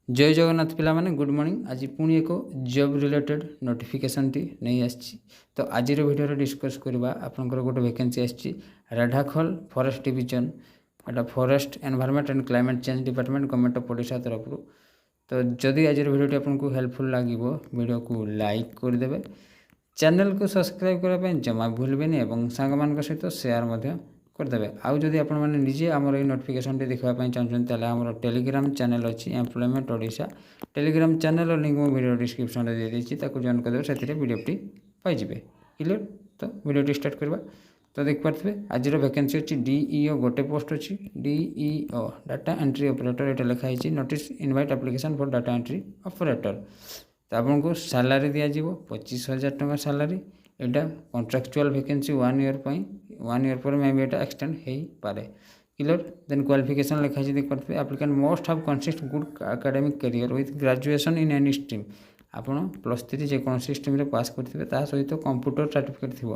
जय जगन्नाथ पिला माने गुड मॉर्निंग। आज पुणी एक जॉब रिलेटेड नोटिफिकेशन टी नहीं आसी। तो आज वीडियो डिस्कस करवा आपनकर गोटे वैकेंसी आसी Redhakhol forest division Etah forest environment and climate change department government of Odisha तरफ। तो जदि आज वीडियो आपको हेल्पफुल लगे वीडियो को लाइक करदे, चैनल को सब्सक्राइब करने जमा भूलबेनि और सांग सहित सेयार करदे। आउ जदि आपण मैंने निजे आमर ये नोटिफिकेशन देखापी चाहते आमर टेलीग्राम चैनल अच्छी employment Odisha Telegram channel link मैं वीडियो डिस्क्रिप्शन में दे देती जॉइन करदे से वीडियोटी पाइबे। क्लियर। तो वीडियो स्टार्ट करवा। तो देख पारे आज वैकेंसी अच्छी डीईओ गोटे पोस्ट अच्छी डीईओ डाटा एंट्री ऑपरेटर ये लिखाई notice invite application for data entry operator. तो आपको सैलरी दिज्व 25,000 टका सैलरी। यहाँ कॉन्ट्रैक्चुअल वैकेंसी 1 ईयर पर 1 ईयर पर मे भी यहाँ एक्सटेंड हो पारे। क्लियर। देन क्वालिफिकेशन लिखाई देख पारे applicant must have consist good academic career with graduation in any stream. आपड़ +3 जेकोसी स्ट्रीम पास करेंगे सहित कंप्यूटर सर्टिफिकेट थी।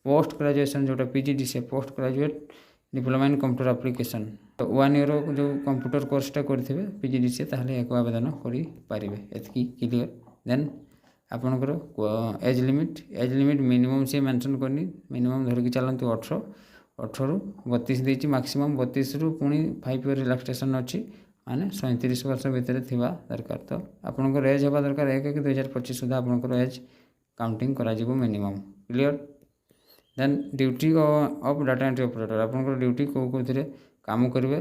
पोस्ट ग्रेजुएशन जोटा PGDCA post graduate diploma in computer application. तो 1 ईयर जो कंप्यूटर कोर्सटा करेंगे पीजीडीसीए ताहले एक आवेदन करेंगे। एतकी क्लियर। देन आपणकर एज लिमिट मिनिमम से मेंशन करनी मिनिमम धरिकी चलती 18 रू 32 देती मैक्सिमम 32 रु पुणी 5 ईयर रिलैक्सेशन अच्छी माने 37 वर्ष भितर थिबा दरकार। तो आपणकर एज हवा दरकार 1/1/2025 सुधा आपणकर एज काउंटिंग करा जिवो minimum. Clear. Then duty of data entry operator आपणकर ड्यूटी को काम करेंगे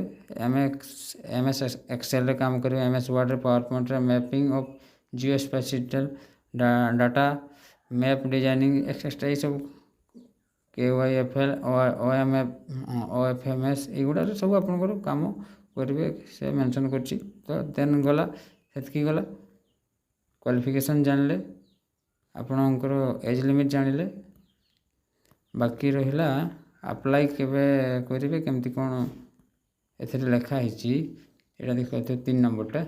एमएस एक्सेल रे काम करेंगे एमएस वर्ड रे पावर पॉइंट रे mapping of geospatial data map designing extra ये सब KYFL OFMS युवा सब आप कम करेंगे से मेंशन कर। तो देन गला से गला क्वालिफिकेशन जानले आपणकर एज लिमिट जानले बाकी रहा अप्लाई केवे करेंगे केमती कौन ए लिखाई यहाँ देखो 3 नंबरटा।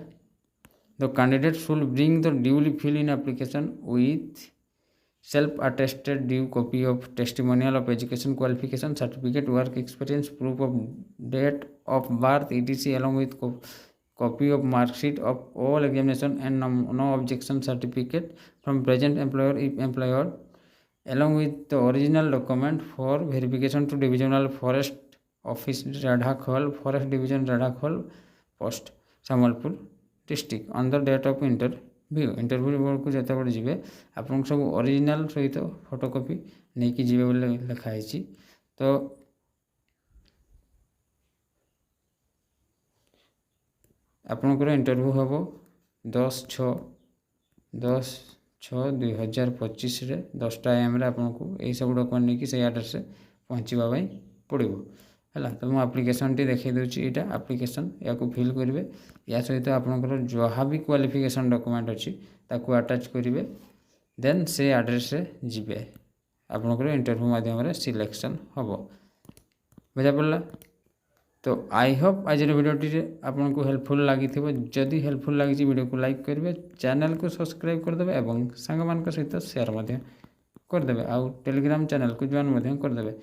The candidate should bring the duly fill in application with self-attested due copy of testimonial of education qualification, certificate, work experience, proof of date of birth, etc. along with copy of mark sheet of all examination and no objection certificate from present employer if employer, along with the original document for verification to Divisional Forest Office Radhakhol, Forest Division Radhakhol Post, Samalpur district on the date of interview को जिते बड़े जी आप सब original सहित photocopy नहीं कि जी लिखाई। तो आपणकर इंटरव्यू हम 10/6/2025 10टा AM आपको यही सब डॉक्यूमेंट नहीं कि एड्रेस से पहुँचापी पड़ो है। तो मुझे आप्लिकेसन टी देखा दूसरी यहाँ आप्लिकेसन या फिल करेंगे या सहित आपंकर जहाँ भी क्वालिफिकेशन डॉक्यूमेंट अच्छी ताकू अटैच करेंगे। देन से एड्रेस से जीवे आपंकर इंटरव्यू माध्यम सिलेक्शन हम बुझा पड़ा। तो आई होप आज वीडियोटी आपको हेल्पफुल लगी जदि हेल्पफुल लगी वीडियो को लाइक करेंगे चैनल को सब्सक्राइब करदे और सांग सहित सेयार करदे आउ टेलीग्राम चैनल को जॉइन करदे।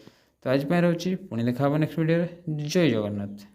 तो आज रोचे पुणी देखा नेक्स्ट वीडियो। जय जगन्नाथ।